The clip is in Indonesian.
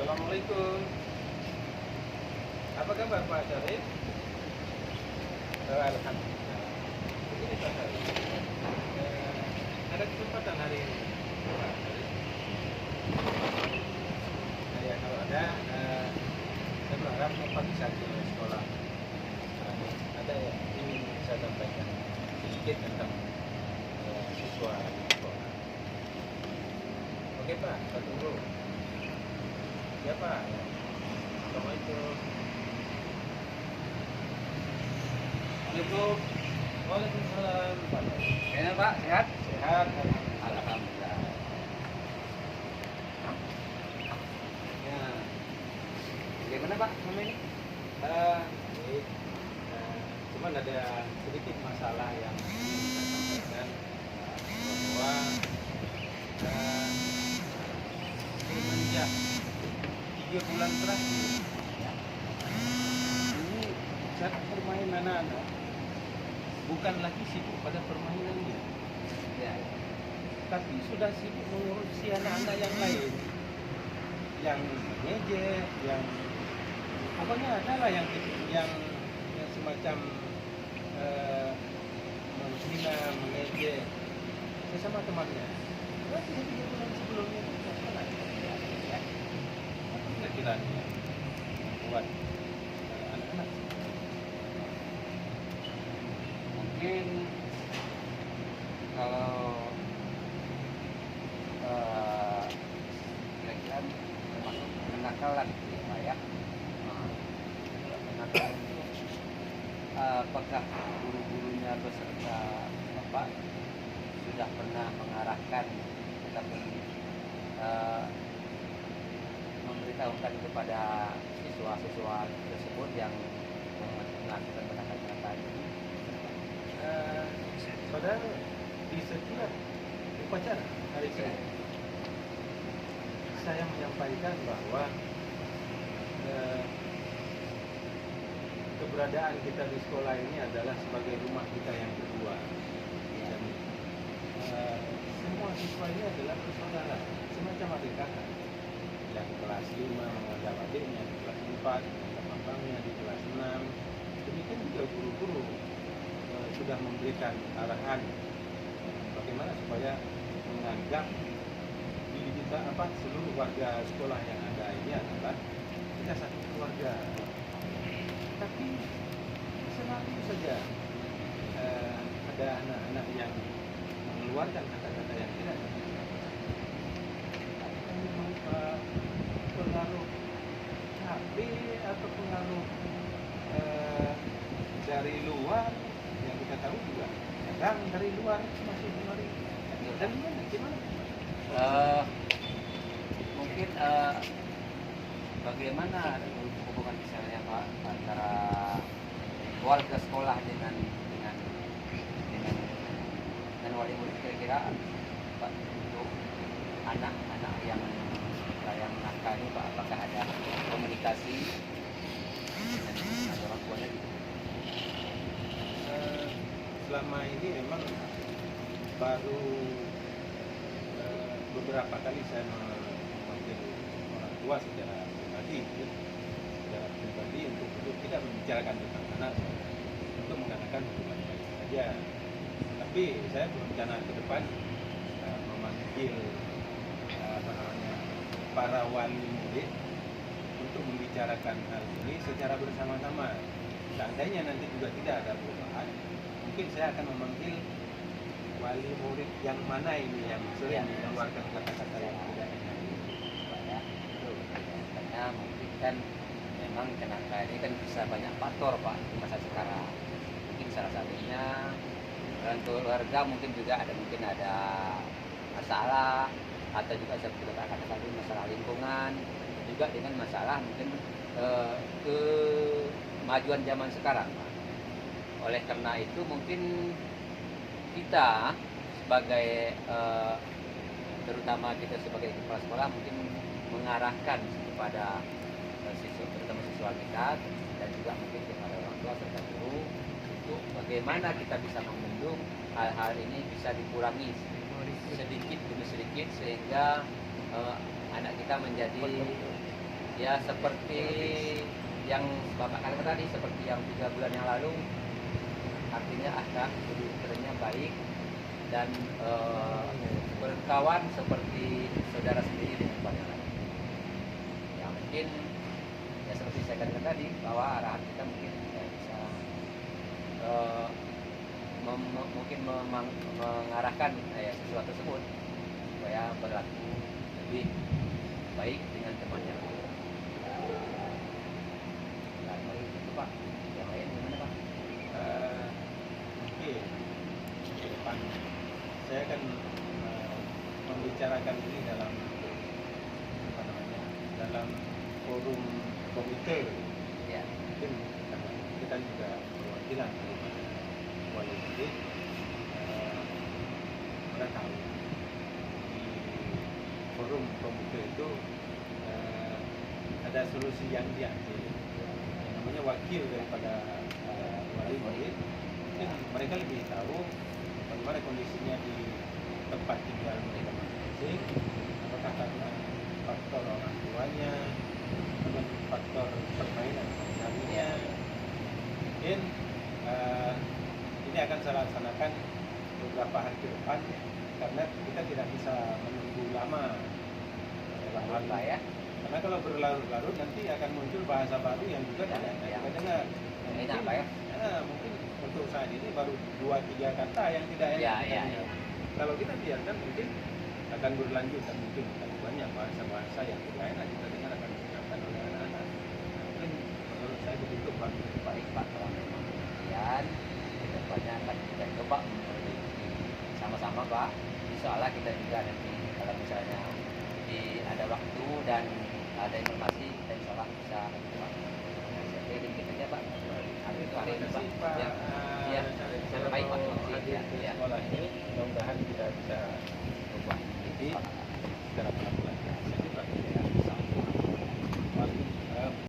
Assalamualaikum. Apa kabar Pak Syarif? Alhamdulillah. Begini Pak Syarif, ada kesempatan hari ini Pak Syarif. Nah, ya, kalau ada, saya berharap Bapak bisa ke sekolah. Ada yang ingin saya sampaikan sedikit tentang siswa di sekolah. Oke Pak, saya tunggu. Ya Pak. Assalamualaikum. Assalamualaikum. Waalaikumsalam. Kayaknya Pak, sehat? Sehat. Alhamdulillah. Ya. Bagaimana Pak sama ini? Baik. Cuman ada sedikit masalah yang ingin saya sampaikan, bahwa semenjak 3 bulan terakhir ini cara bermain anak-anak bukan lagi sibuk pada permainannya, Ya. tapi sudah sibuk mengurusi anak-anak yang lain, yang ngejek, yang pokoknya adalah yang semacam menghina, mengejek sesama temannya. Berarti 3 bulan sebelumnya itu apa ya? Apa kira-kira yang membuat anak-anak Mungkin kalau kira-kira termasuk kenakalan gitu ya Pak ya. Kenakalan itu apakah guru-gurunya beserta Bapak sudah pernah mengarahkan ataupun memberitahukan kepada siswa-siswa tersebut yang melakukan kenakalan ini? padahal di setiap upacara hari Senin saya menyampaikan bahwa keberadaan kita di sekolah ini adalah sebagai rumah kita yang kedua. Dan semua siswa ini adalah bersaudara, semacam adik kakak. Yang kelas 5 menganggap adiknya, di kelas 4 menganggap abangnya, di kelas 6. Demikian juga guru-guru sudah memberikan arahan bagaimana supaya menganggap diri kita, seluruh warga sekolah yang ada ini adalah kita satu keluarga. Tapi selalu saja ada anak-anak yang mengeluarkan kata-kata yang tidak memang pengaruh HP atau pengaruh dari luar yang kita tahu juga kadang dari luar masih pengaruh. Dan gimana? Mungkin bagaimana hubungan misalnya Pak antara warga sekolah dengan wali murid, kira-kira Pak untuk anak-anak yang nakal ini Pak, apakah ada komunikasi dengan orang tuanya gitu? Selama ini memang baru beberapa kali saya memanggil orang tua secara pribadi untuk tidak membicarakan tentang anak, untuk mengatakan hubungan baik saja. Tapi saya berencana ke depan memanggil para wali murid untuk membicarakan hal ini secara bersama-sama. Seandainya nanti juga tidak ada perubahan, mungkin saya akan memanggil wali murid yang mana ini yang sering mengeluarkan kata-kata yang tidak enak ini. Karena mungkin kan memang kenakalan ini kan bisa banyak faktor Pak di masa sekarang. Mungkin salah satunya orang keluarga, mungkin juga mungkin ada masalah, atau juga seperti kata tadi masalah lingkungan, juga dengan masalah mungkin kemajuan zaman sekarang Pak. Oleh karena itu mungkin kita sebagai terutama kita sebagai kepala sekolah mungkin mengarahkan kepada terutama siswa kita dan juga mungkin kepada orang tua serta guru untuk bagaimana kita bisa membendung hal-hal ini bisa dikurangi sedikit demi sedikit sehingga anak kita menjadi Ya seperti yang Bapak katakan tadi, seperti yang 3 bulan yang lalu, artinya akhlak berikutnya baik dan berkawan seperti saudara sendiri dengan banyak lain. Ya mungkin ya seperti saya katakan tadi, bahwa arahan kita mungkin ya, bisa mungkin mengarahkan sesuatu tersebut supaya berlaku lebih baik dengan temannya. Lalu itu Pak, yang lain gimana Pak? Mungkin ke depan saya akan membicarakan ini dalam apa namanya, dalam forum komite. Ya. Mungkin karena kita juga perwakilan daripada wali murid, kita tahu di forum komite itu ada solusi yang diambil, yang namanya wakil daripada wali murid. Mungkin mereka lebih tahu bagaimana kondisinya di tempat tinggal mereka masing-masing, apakah karena faktor orang tuanya atau faktor permainan sehari-harinya. Mungkin ini akan saya laksanakan beberapa hari ke depan, karena kita tidak bisa menunggu lama dalam hal ini. Ya. Karena kalau berlarut-larut nanti akan muncul bahasa baru yang juga tidak kita dengar. Ini apa ya? Mungkin untuk saat ini baru 2-3 kata yang tidak enak. Ya. Kalau kita biarkan mungkin akan berlanjut, dan mungkin akan banyak bahasa-bahasa yang tidak enak kita dengar akan digunakan oleh anak-anak. Mungkin menurut saya begitu Pak. Baik Pak, kalau memang demikian, kedepannya akan kita coba memperbaiki sama-sama Pak. Insyaallah kita juga nanti kalau misalnya ada waktu dan ada informasi, kita insyaallah bisa Pak. Jadi demikian saja Pak. Hari ini Pak. Pak. Ya. Baik Pak. Hadir ke sekolah ini, mudah-mudahan kita bisa ubah ini secara